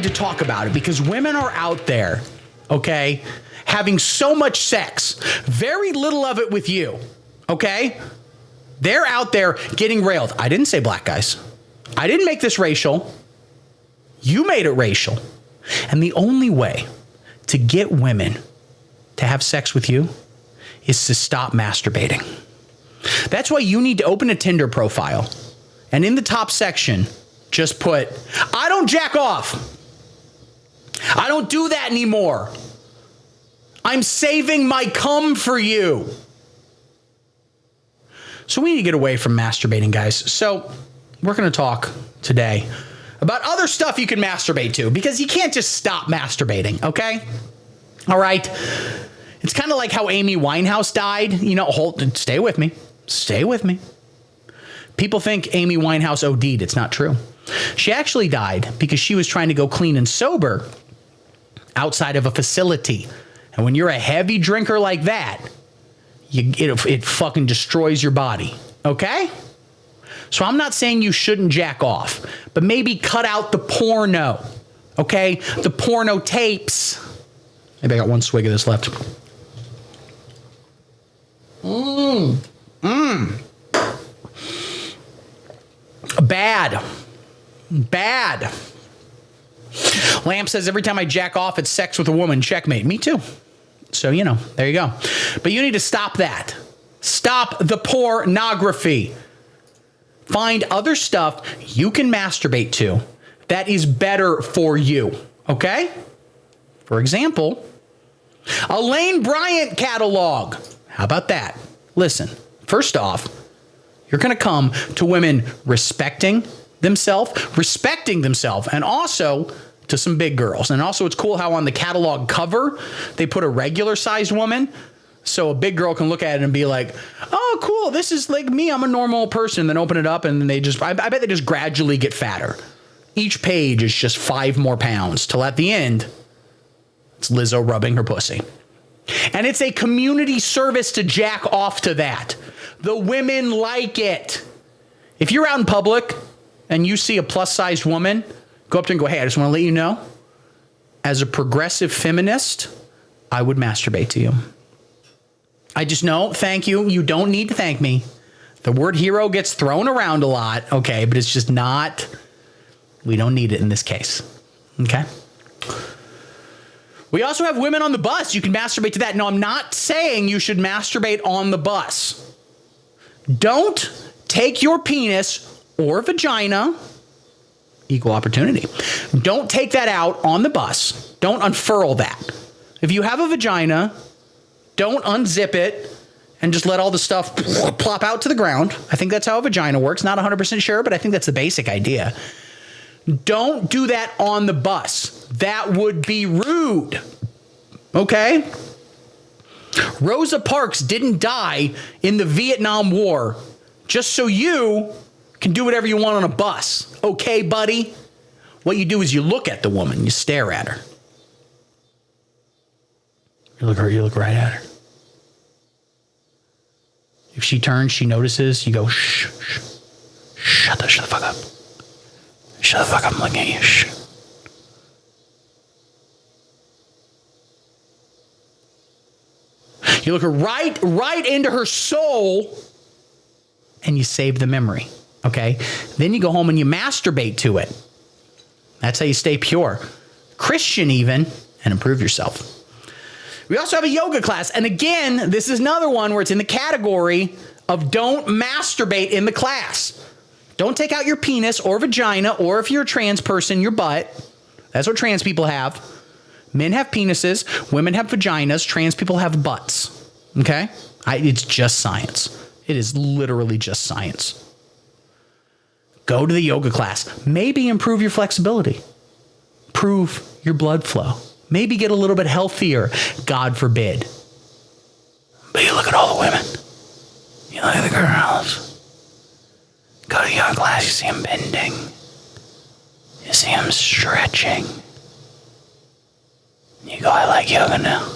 need to talk about it because women are out there, okay, having so much sex, very little of it with you, okay? They're out there getting railed. I didn't say black guys. I didn't make this racial. You made it racial. And the only way to get women to have sex with you is to stop masturbating. That's why you need to open a Tinder profile and in the top section, just put, I don't jack off. I don't do that anymore. I'm saving my cum for you. So we need to get away from masturbating, guys. So we're going to talk today about other stuff you can masturbate to because you can't just stop masturbating, okay? All right. It's kind of like how Amy Winehouse died. You know, stay with me. Stay with me. People think Amy Winehouse OD'd. It's not true. She actually died because she was trying to go clean and sober outside of a facility. And when you're a heavy drinker like that, it fucking destroys your body. Okay? So I'm not saying you shouldn't jack off, but maybe cut out the porno. Okay? The porno tapes. Maybe I got one swig of this left. Bad. Lamp says, every time I jack off, it's sex with a woman. Checkmate. Me too. So, you know, there you go. But you need to stop that. Stop the pornography. Find other stuff you can masturbate to that is better for you. Okay? For example, a Lane Bryant catalog. How about that? Listen, first off, you're going to come to women respecting themselves, and also to some big girls. And also it's cool how on the catalog cover, they put a regular sized woman. So a big girl can look at it and be like, oh, cool. This is like me. I'm a normal person. Then open it up and they just, I bet they just gradually get fatter. Each page is just 5 more pounds till at the end, it's Lizzo rubbing her pussy. And it's a community service to jack off to that. The women like it. If you're out in public and you see a plus-sized woman, go up to her and go, hey, I just want to let you know, as a progressive feminist, I would masturbate to you. I just know, thank you. You don't need to thank me. The word hero gets thrown around a lot, okay, but it's just not, we don't need it in this case, okay? We also have women on the bus. You can masturbate to that. No, I'm not saying you should masturbate on the bus. Don't take your penis or vagina, equal opportunity. Don't take that out on the bus. Don't unfurl that. If you have a vagina, don't unzip it and just let all the stuff plop out to the ground. I think that's how a vagina works. Not 100% sure, but I think that's the basic idea. Don't do that on the bus. That would be rude. Okay? Rosa Parks didn't die in the Vietnam War just so you can do whatever you want on a bus. Okay, buddy? What you do is you look at the woman. You stare at her. You look right at her. If she turns, she notices, you go, shh. Shut the fuck up. Shut the fuck up, I'm looking at you. Shh. You look right into her soul and you save the memory, okay? Then you go home and you masturbate to it. That's how you stay pure. Christian even, and improve yourself. We also have a yoga class. And again, this is another one where it's in the category of don't masturbate in the class. Don't take out your penis or vagina, or if you're a trans person, your butt. That's what trans people have. Men have penises, women have vaginas, trans people have butts. Okay? It's just science. It is literally just science. Go to the yoga class. Maybe improve your flexibility. Improve your blood flow. Maybe get a little bit healthier, God forbid. But you look at all the women. You look at the girls. Go to yoga class, you see them bending. You see them stretching. You go, I like yoga now.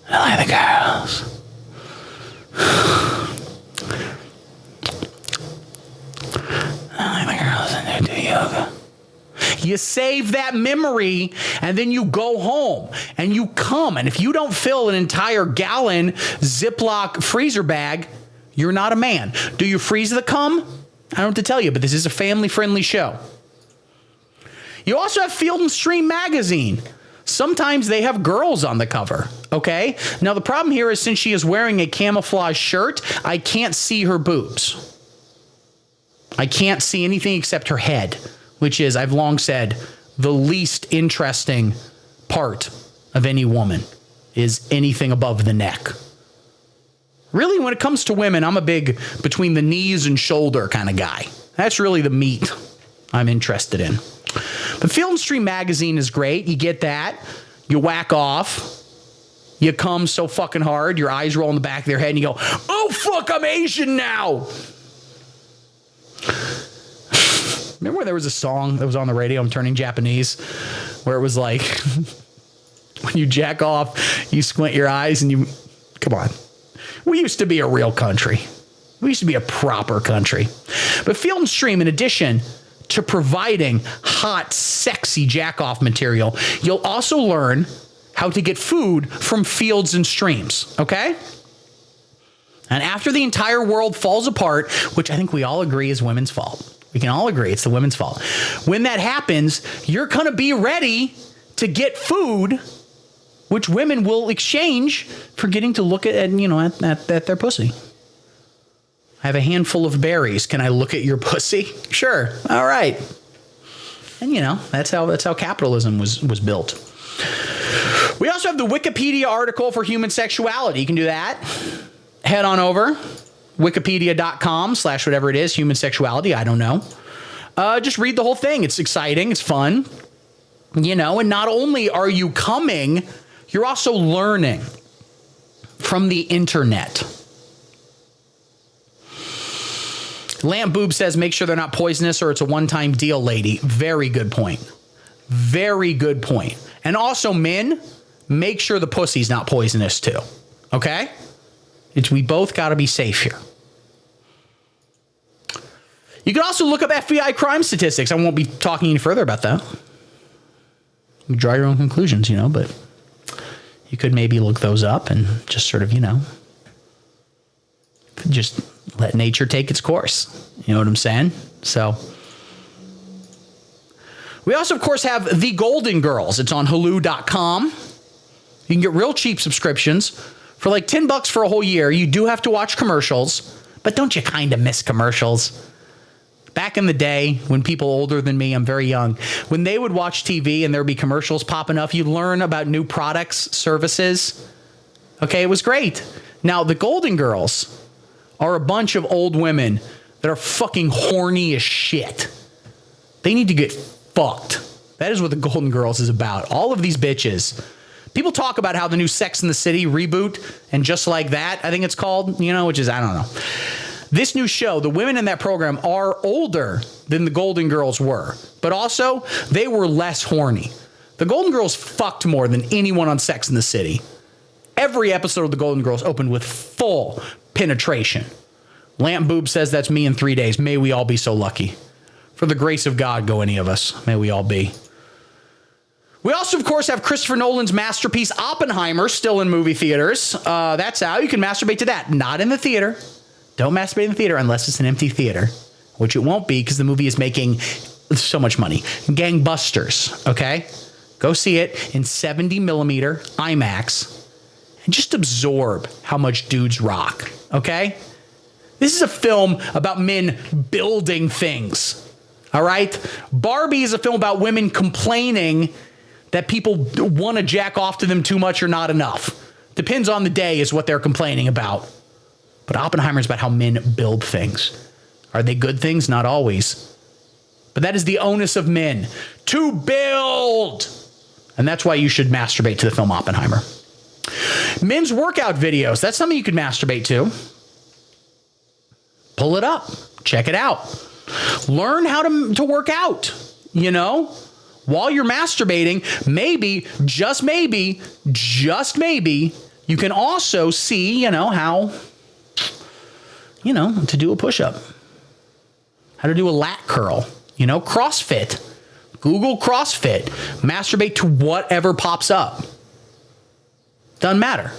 I like the girls. I like the girls and they do yoga. You save that memory and then you go home and you come. And if you don't fill an entire gallon Ziploc freezer bag, you're not a man. Do you freeze the cum? I don't know what to tell you, but this is a family-friendly show. You also have Field and Stream magazine. Sometimes they have girls on the cover, okay? Now, the problem here is since she is wearing a camouflage shirt, I can't see her boobs. I can't see anything except her head, which is, I've long said, the least interesting part of any woman is anything above the neck. Really, when it comes to women, I'm a big between the knees and shoulder kind of guy. That's really the meat I'm interested in. But Field and Stream magazine is great. You get that. You whack off. You come so fucking hard. Your eyes roll in the back of their head and you go, oh, fuck, I'm Asian now. Remember when there was a song that was on the radio, I'm Turning Japanese, where it was like, when you jack off, you squint your eyes and you, come on. We used to be a real country. We used to be a proper country. But Field and Stream, in addition to providing hot, sexy jack-off material, you'll also learn how to get food from fields and streams, okay? And after the entire world falls apart, which I think we all agree is women's fault. We can all agree it's the women's fault. When that happens, you're going to be ready to get food, which women will exchange for getting to look at their pussy. I have a handful of berries. Can I look at your pussy? Sure. All right. And that's how capitalism was built. We also have the Wikipedia article for human sexuality. You can do that. Head on over wikipedia.com/whatever it is, human sexuality. I don't know. Just read the whole thing. It's exciting. It's fun. And not only are you coming, you're also learning from the internet. Lamp Boob says, make sure they're not poisonous or it's a one-time deal, lady. Very good point. Very good point. And also, men, make sure the pussy's not poisonous too. Okay? We both got to be safe here. You can also look up FBI crime statistics. I won't be talking any further about that. You draw your own conclusions, but you could maybe look those up and just sort of, just let nature take its course. You know what I'm saying? So we also, of course, have The Golden Girls. It's on Hulu.com. You can get real cheap subscriptions for like $10 for a whole year. You do have to watch commercials, but don't you kind of miss commercials? Back in the day, when people older than me, I'm very young, when they would watch TV and there'd be commercials popping up, you'd learn about new products, services. Okay, it was great. Now, the Golden Girls are a bunch of old women that are fucking horny as shit. They need to get fucked. That is what the Golden Girls is about. All of these bitches. People talk about how the new Sex and the City reboot and Just Like That, I think it's called, which is, I don't know. This new show, the women in that program are older than the Golden Girls were, but also they were less horny. The Golden Girls fucked more than anyone on Sex and the City. Every episode of the Golden Girls opened with full penetration. Lamp Boob says that's me in 3 days. May we all be so lucky. For the grace of God, go any of us. May we all be. We also, of course, have Christopher Nolan's masterpiece, Oppenheimer, still in movie theaters. That's out. You can masturbate to that. Not in the theater. Don't masturbate in the theater unless it's an empty theater, which it won't be because the movie is making so much money. Gangbusters, okay? Go see it in 70 millimeter IMAX and just absorb how much dudes rock, okay? This is a film about men building things, all right? Barbie is a film about women complaining that people want to jack off to them too much or not enough. Depends on the day is what they're complaining about. But Oppenheimer is about how men build things. Are they good things? Not always. But that is the onus of men, to build. And that's why you should masturbate to the film Oppenheimer. Men's workout videos. That's something you could masturbate to. Pull it up. Check it out. Learn how to work out, While you're masturbating, maybe, just maybe, you can also see, how... to do a push-up, how to do a lat curl, CrossFit, Google CrossFit, masturbate to whatever pops up. Doesn't matter.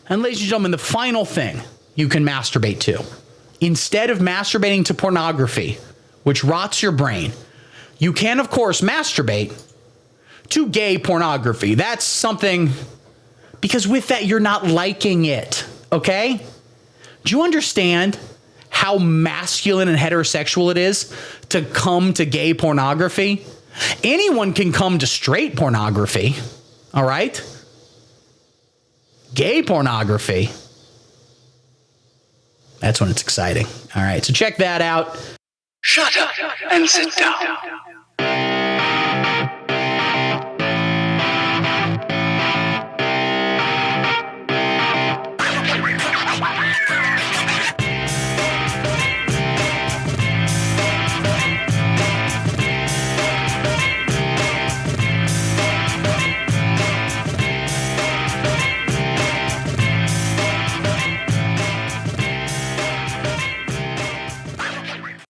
And ladies and gentlemen, the final thing you can masturbate to, instead of masturbating to pornography, which rots your brain, you can, of course, masturbate to gay pornography. That's something, because with that, you're not liking it, okay? Do you understand how masculine and heterosexual it is to come to gay pornography? Anyone can come to straight pornography, all right? Gay pornography, that's when it's exciting. All right, so check that out. Shut up and sit down.